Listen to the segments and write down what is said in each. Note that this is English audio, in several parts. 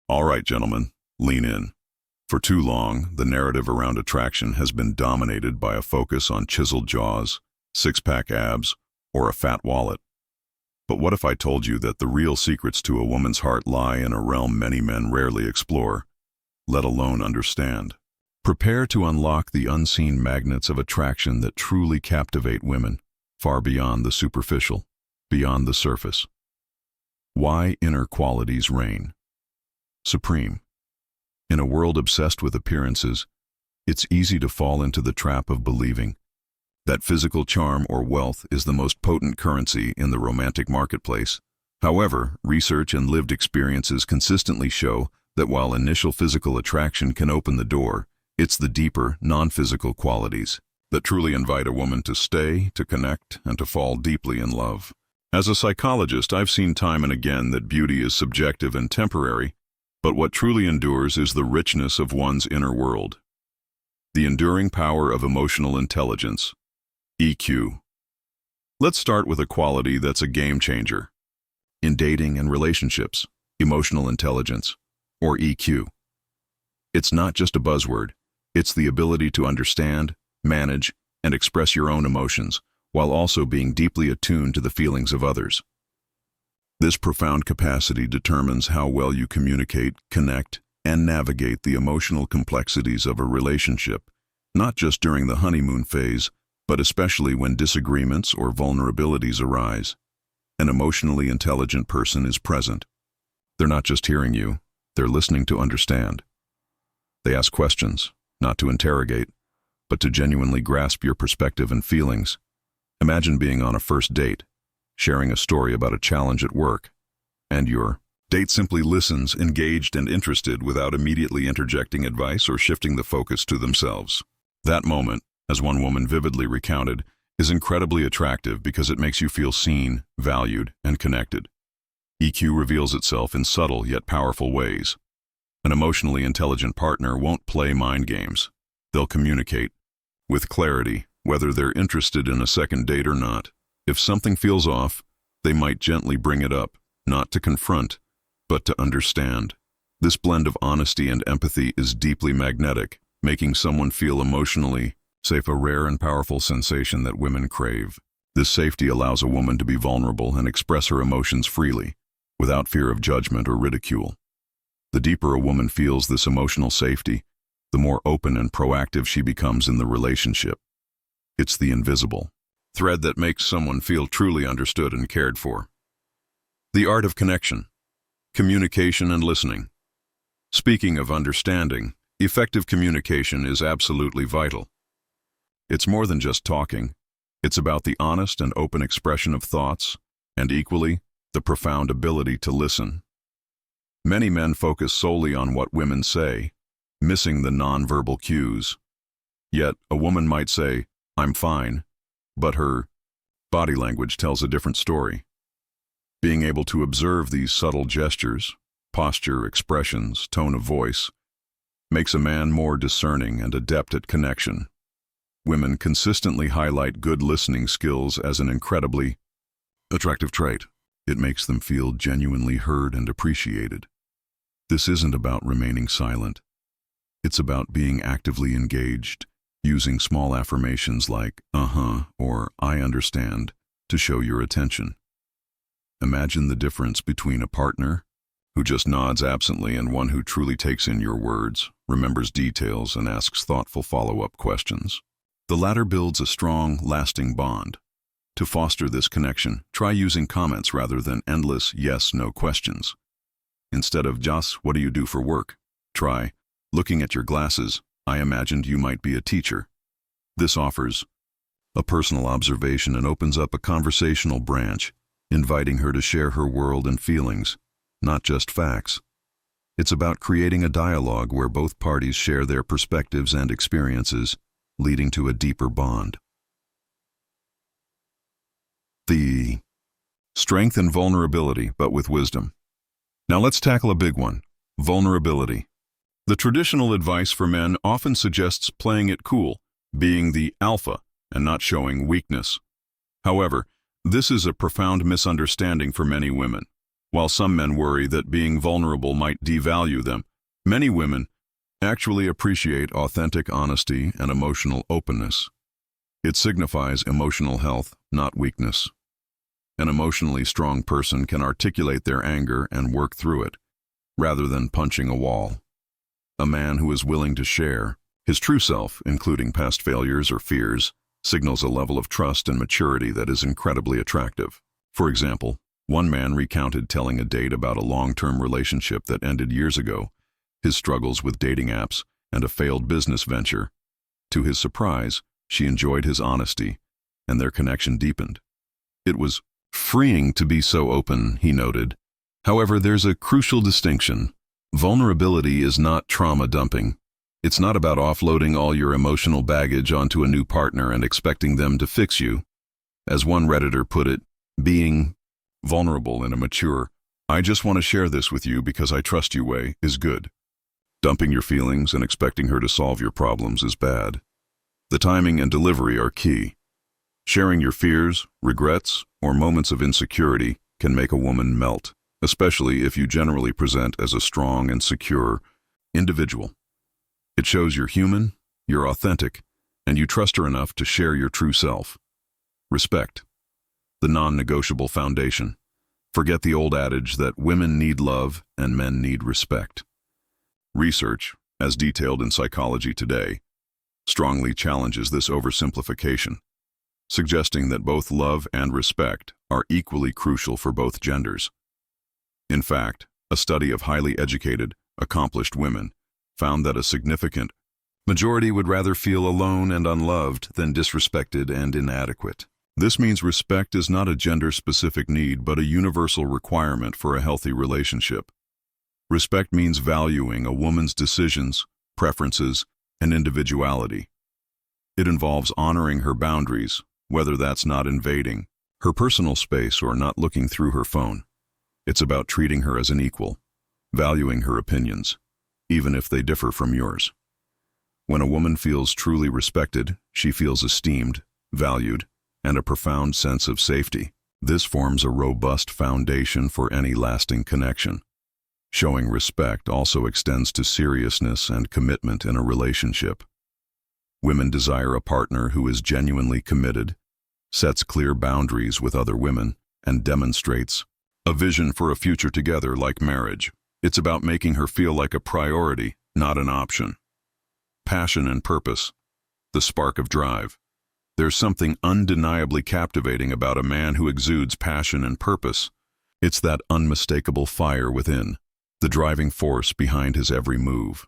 All right, gentlemen, lean in. For too long, the narrative around attraction has been dominated by a focus on chiseled jaws, six-pack abs, or a fat wallet. But what if I told you that the real secrets to a woman's heart lie in a realm many men rarely explore, let alone understand? Prepare to unlock the unseen magnets of attraction that truly captivate women, far beyond the superficial, beyond the surface. Why inner qualities reign supreme. In a world obsessed with appearances, it's easy to fall into the trap of believing that physical charm or wealth is the most potent currency in the romantic marketplace. However, research and lived experiences consistently show that while initial physical attraction can open the door, it's the deeper, non-physical qualities that truly invite a woman to stay, to connect, and to fall deeply in love. As a psychologist, I've seen time and again that beauty is subjective and temporary, but what truly endures is the richness of one's inner world. The enduring power of emotional intelligence, EQ. Let's start with a quality that's a game changer. In dating and relationships, emotional intelligence, or EQ. It's not just a buzzword, it's the ability to understand, manage, and express your own emotions, while also being deeply attuned to the feelings of others. This profound capacity determines how well you communicate, connect, and navigate the emotional complexities of a relationship, not just during the honeymoon phase, but especially when disagreements or vulnerabilities arise. An emotionally intelligent person is present. They're not just hearing you, they're listening to understand. They ask questions, not to interrogate, but to genuinely grasp your perspective and feelings. Imagine being on a first date, sharing a story about a challenge at work, and your date simply listens, engaged and interested without immediately interjecting advice or shifting the focus to themselves. That moment, as one woman vividly recounted, is incredibly attractive because it makes you feel seen, valued, and connected. EQ reveals itself in subtle yet powerful ways. An emotionally intelligent partner won't play mind games. They'll communicate with clarity, whether they're interested in a second date or not. If something feels off, they might gently bring it up, not to confront, but to understand. This blend of honesty and empathy is deeply magnetic, making someone feel emotionally safe, a rare and powerful sensation that women crave. This safety allows a woman to be vulnerable and express her emotions freely, without fear of judgment or ridicule. The deeper a woman feels this emotional safety, the more open and proactive she becomes in the relationship. It's the invisible thread that makes someone feel truly understood and cared for. The art of connection, communication and listening. Speaking of understanding, effective communication is absolutely vital. It's more than just talking. It's about the honest and open expression of thoughts, and equally, the profound ability to listen. Many men focus solely on what women say, missing the nonverbal cues. Yet, a woman might say, "I'm fine," but her body language tells a different story. Being able to observe these subtle gestures, posture, expressions, tone of voice, makes a man more discerning and adept at connection. Women consistently highlight good listening skills as an incredibly attractive trait. It makes them feel genuinely heard and appreciated. This isn't about remaining silent. It's about being actively engaged, using small affirmations like or "I understand" to show your attention. Imagine the difference between a partner who just nods absently and one who truly takes in your words, remembers details, and asks thoughtful follow-up questions. The latter builds a strong, lasting bond. To foster this connection, try using comments rather than endless yes/no questions. Instead of just "What do you do for work?" try, "Looking at your glasses, I imagined you might be a teacher." This offers a personal observation and opens up a conversational branch, inviting her to share her world and feelings, not just facts. It's about creating a dialogue where both parties share their perspectives and experiences, leading to a deeper bond. The strength and vulnerability, but with wisdom. Now let's tackle a big one: vulnerability. The traditional advice for men often suggests playing it cool, being the alpha, and not showing weakness. However, this is a profound misunderstanding for many women. While some men worry that being vulnerable might devalue them, many women actually appreciate authentic honesty and emotional openness. It signifies emotional health, not weakness. An emotionally strong person can articulate their anger and work through it, rather than punching a wall. A man who is willing to share his true self, including past failures or fears, signals a level of trust and maturity that is incredibly attractive. For example, one man recounted telling a date about a long-term relationship that ended years ago, his struggles with dating apps, and a failed business venture. To his surprise, she enjoyed his honesty, and their connection deepened. It was freeing to be so open, he noted. However, there's a crucial distinction. Vulnerability is not trauma dumping. It's not about offloading all your emotional baggage onto a new partner and expecting them to fix you. As one Redditor put it, being vulnerable in a mature, "I just want to share this with you because I trust you" way is good. Dumping your feelings and expecting her to solve your problems is bad. The timing and delivery are key. Sharing your fears, regrets, or moments of insecurity can make a woman melt, especially if you generally present as a strong and secure individual. It shows you're human, you're authentic, and you trust her enough to share your true self. Respect. The non-negotiable foundation. Forget the old adage that women need love and men need respect. Research, as detailed in Psychology Today, strongly challenges this oversimplification, suggesting that both love and respect are equally crucial for both genders. In fact, a study of highly educated, accomplished women found that a significant majority would rather feel alone and unloved than disrespected and inadequate. This means respect is not a gender-specific need but a universal requirement for a healthy relationship. Respect means valuing a woman's decisions, preferences, and individuality. It involves honoring her boundaries, whether that's not invading her personal space or not looking through her phone. It's about treating her as an equal, valuing her opinions, even if they differ from yours. When a woman feels truly respected, she feels esteemed, valued, and a profound sense of safety. This forms a robust foundation for any lasting connection. Showing respect also extends to seriousness and commitment in a relationship. Women desire a partner who is genuinely committed, sets clear boundaries with other women, and demonstrates a vision for a future together like marriage. It's about making her feel like a priority, not an option. Passion and purpose, the spark of drive. There's something undeniably captivating about a man who exudes passion and purpose. It's that unmistakable fire within, the driving force behind his every move.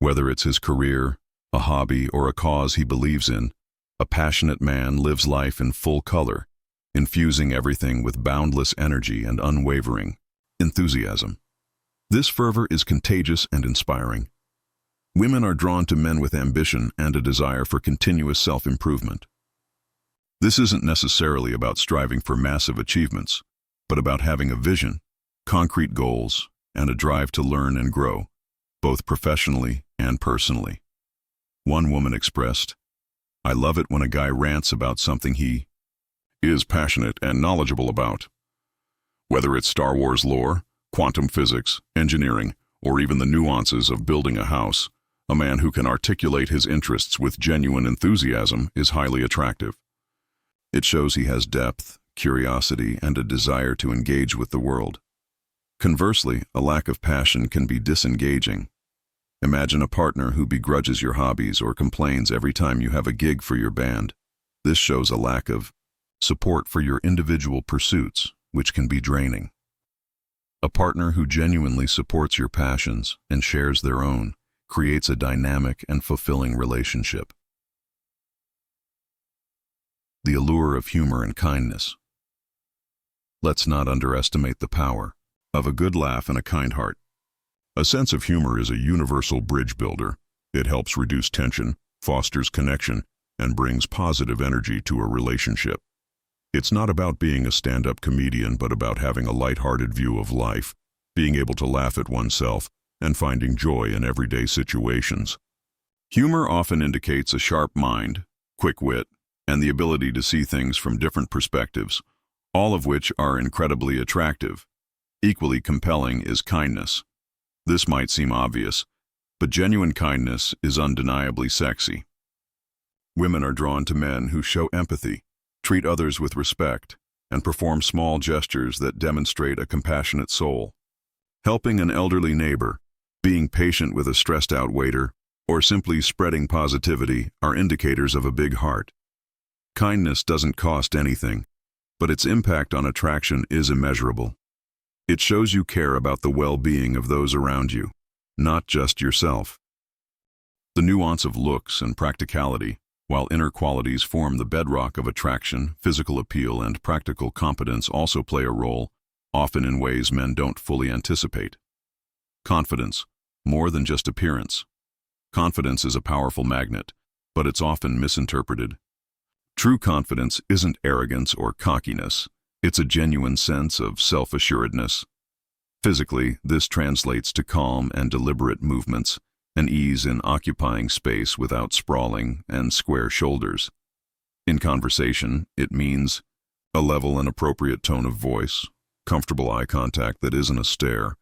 Whether it's his career, a hobby, or a cause he believes in, a passionate man lives life in full color, infusing everything with boundless energy and unwavering enthusiasm. This fervor is contagious and inspiring. Women are drawn to men with ambition and a desire for continuous self-improvement. This isn't necessarily about striving for massive achievements, but about having a vision, concrete goals, and a drive to learn and grow, both professionally and personally. One woman expressed, "I love it when a guy rants about something he is passionate and knowledgeable about. Whether it's Star Wars lore, quantum physics, engineering, or even the nuances of building a house, a man who can articulate his interests with genuine enthusiasm is highly attractive. It shows he has depth, curiosity, and a desire to engage with the world. Conversely, a lack of passion can be disengaging. Imagine a partner who begrudges your hobbies or complains every time you have a gig for your band. This shows a lack of support for your individual pursuits, which can be draining. A partner who genuinely supports your passions and shares their own creates a dynamic and fulfilling relationship. The allure of humor and kindness. Let's not underestimate the power of a good laugh and a kind heart. A sense of humor is a universal bridge builder. It helps reduce tension, fosters connection, and brings positive energy to a relationship. It's not about being a stand-up comedian, but about having a light-hearted view of life, being able to laugh at oneself, and finding joy in everyday situations. Humor often indicates a sharp mind, quick wit, and the ability to see things from different perspectives, all of which are incredibly attractive. Equally compelling is kindness. This might seem obvious, but genuine kindness is undeniably sexy. Women are drawn to men who show empathy, treat others with respect, and perform small gestures that demonstrate a compassionate soul. Helping an elderly neighbor, being patient with a stressed-out waiter, or simply spreading positivity are indicators of a big heart. Kindness doesn't cost anything, but its impact on attraction is immeasurable. It shows you care about the well-being of those around you, not just yourself. The nuance of looks and practicality, while inner qualities form the bedrock of attraction, physical appeal and practical competence also play a role, often in ways men don't fully anticipate. Confidence, more than just appearance. Confidence is a powerful magnet, but it's often misinterpreted. True confidence isn't arrogance or cockiness. It's a genuine sense of self-assuredness. Physically, this translates to calm and deliberate movements, an ease in occupying space without sprawling and square shoulders. In conversation, it means a level and appropriate tone of voice, comfortable eye contact that isn't a stare,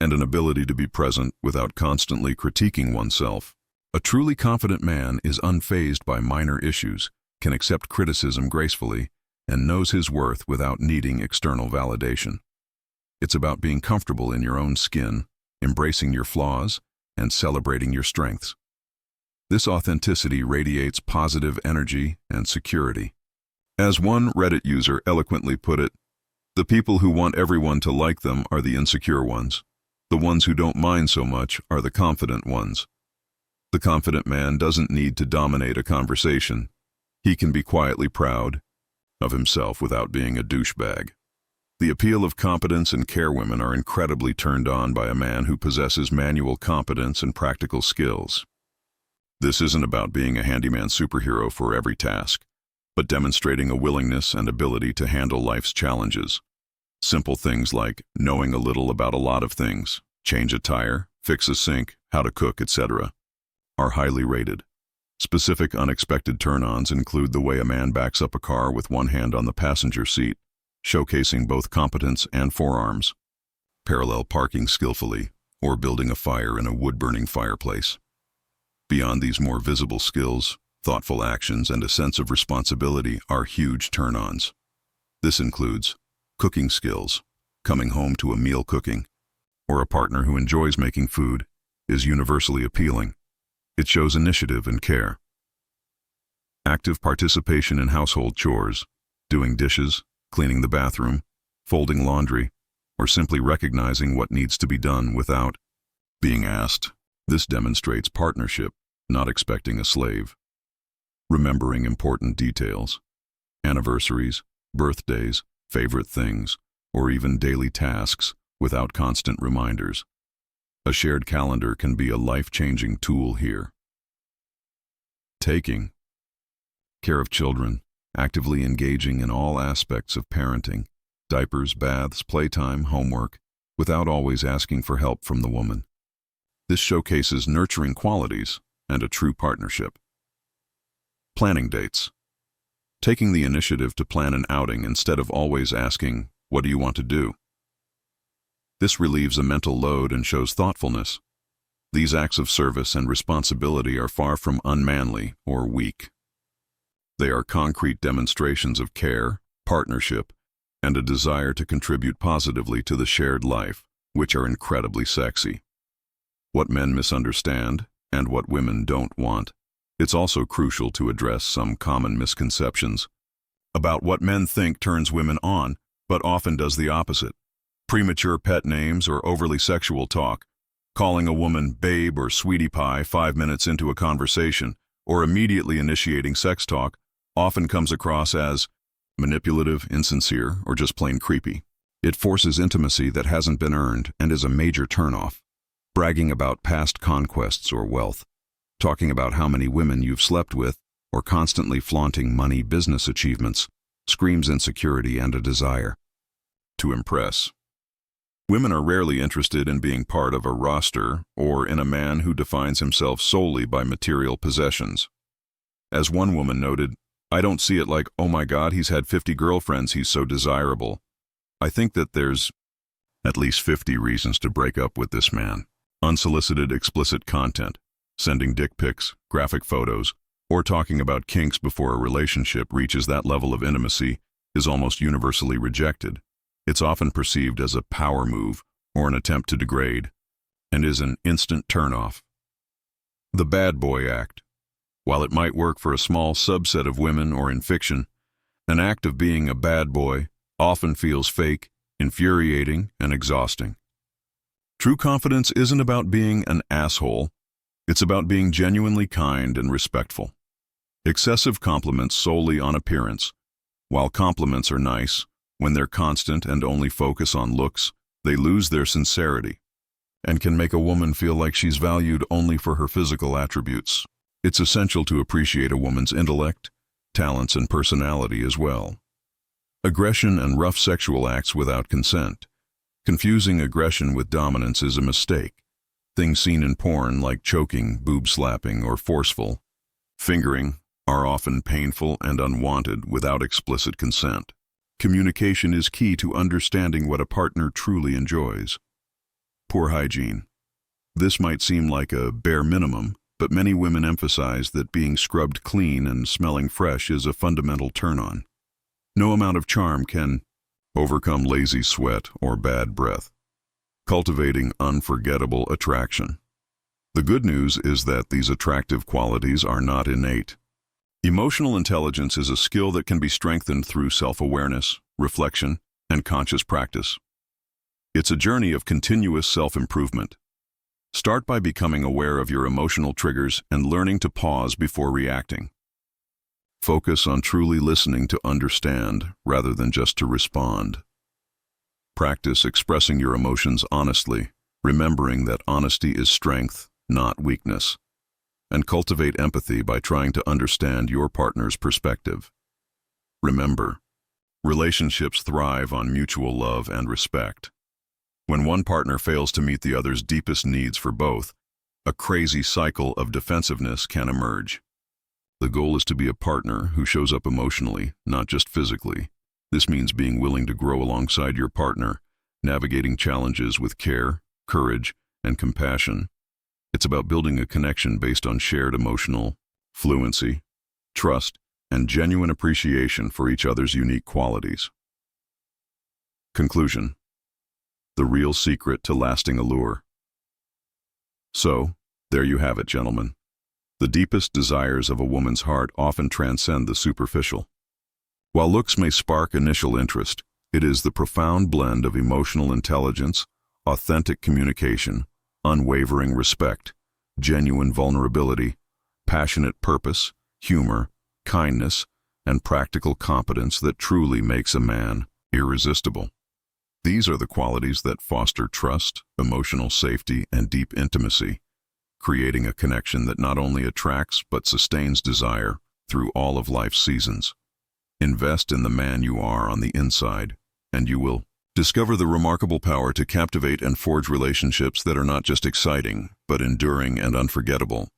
and an ability to be present without constantly critiquing oneself. A truly confident man is unfazed by minor issues, can accept criticism gracefully, and knows his worth without needing external validation. It's about being comfortable in your own skin, embracing your flaws, and celebrating your strengths. This authenticity radiates positive energy and security. As one Reddit user eloquently put it, the people who want everyone to like them are the insecure ones. The ones who don't mind so much are the confident ones. The confident man doesn't need to dominate a conversation. He can be quietly proud of himself without being a douchebag. The appeal of competence and care women are incredibly turned on by a man who possesses manual competence and practical skills. This isn't about being a handyman superhero for every task, but demonstrating a willingness and ability to handle life's challenges. Simple things like knowing a little about a lot of things, change a tire, fix a sink, how to cook, etc., are highly rated. Specific unexpected turn-ons include the way a man backs up a car with one hand on the passenger seat, showcasing both competence and forearms, parallel parking skillfully, or building a fire in a wood-burning fireplace. Beyond these more visible skills, thoughtful actions and a sense of responsibility are huge turn-ons. This includes cooking skills, coming home to a meal cooking, or a partner who enjoys making food, is universally appealing. It shows initiative and care. Active participation in household chores, doing dishes, cleaning the bathroom, folding laundry, or simply recognizing what needs to be done without being asked. This demonstrates partnership, not expecting a slave. Remembering important details, anniversaries, birthdays, favorite things, or even daily tasks without constant reminders. A shared calendar can be a life-changing tool here. Taking care of children, actively engaging in all aspects of parenting, diapers, baths, playtime, homework, without always asking for help from the woman. This showcases nurturing qualities and a true partnership. Planning dates. Taking the initiative to plan an outing instead of always asking, "What do you want to do?" This relieves a mental load and shows thoughtfulness. These acts of service and responsibility are far from unmanly or weak. They are concrete demonstrations of care, partnership, and a desire to contribute positively to the shared life, which are incredibly sexy. What men misunderstand, and what women don't want. It's also crucial to address some common misconceptions about what men think turns women on, but often does the opposite. Premature pet names or overly sexual talk, calling a woman babe or sweetie pie 5 minutes into a conversation, or immediately initiating sex talk, often comes across as manipulative, insincere, or just plain creepy. It forces intimacy that hasn't been earned and is a major turnoff. Bragging about past conquests or wealth, talking about how many women you've slept with, or constantly flaunting money business achievements, screams insecurity and a desire to impress. Women are rarely interested in being part of a roster or in a man who defines himself solely by material possessions. As one woman noted, "I don't see it like, oh my God, he's had 50 girlfriends, he's so desirable. I think that there's At least 50 reasons to break up with this man. Unsolicited explicit content, sending dick pics, graphic photos, or talking about kinks before a relationship reaches that level of intimacy is almost universally rejected. It's often perceived as a power move or an attempt to degrade, and is an instant turnoff. The bad boy act. While it might work for a small subset of women or in fiction, an act of being a bad boy often feels fake, infuriating, and exhausting. True confidence isn't about being an asshole. It's about being genuinely kind and respectful. Excessive compliments solely on appearance. While compliments are nice, when they're constant and only focus on looks, they lose their sincerity and can make a woman feel like she's valued only for her physical attributes. It's essential to appreciate a woman's intellect, talents, and personality as well. Aggression and rough sexual acts without consent. Confusing aggression with dominance is a mistake. Things seen in porn like choking, boob slapping, or forceful fingering are often painful and unwanted without explicit consent. Communication is key to understanding what a partner truly enjoys. Poor hygiene. This might seem like a bare minimum, but many women emphasize that being scrubbed clean and smelling fresh is a fundamental turn-on. No amount of charm can overcome lazy sweat or bad breath. Cultivating unforgettable attraction. The good news is that these attractive qualities are not innate. Emotional intelligence is a skill that can be strengthened through self-awareness, reflection, and conscious practice. It's a journey of continuous self-improvement. Start by becoming aware of your emotional triggers and learning to pause before reacting. Focus on truly listening to understand rather than just to respond. Practice expressing your emotions honestly, remembering that honesty is strength, not weakness. And cultivate empathy by trying to understand your partner's perspective. Remember, relationships thrive on mutual love and respect. When one partner fails to meet the other's deepest needs for both, a crazy cycle of defensiveness can emerge. The goal is to be a partner who shows up emotionally, not just physically. This means being willing to grow alongside your partner, navigating challenges with care, courage, and compassion. It's about building a connection based on shared emotional fluency, trust, and genuine appreciation for each other's unique qualities. Conclusion. The real secret to lasting allure. So, there you have it, gentlemen. The deepest desires of a woman's heart often transcend the superficial. While looks may spark initial interest, it is the profound blend of emotional intelligence, authentic communication, unwavering respect, genuine vulnerability, passionate purpose, humor, kindness, and practical competence that truly makes a man irresistible. These are the qualities that foster trust, emotional safety, and deep intimacy, creating a connection that not only attracts but sustains desire through all of life's seasons. Invest in the man you are on the inside, and you will discover the remarkable power to captivate and forge relationships that are not just exciting, but enduring and unforgettable.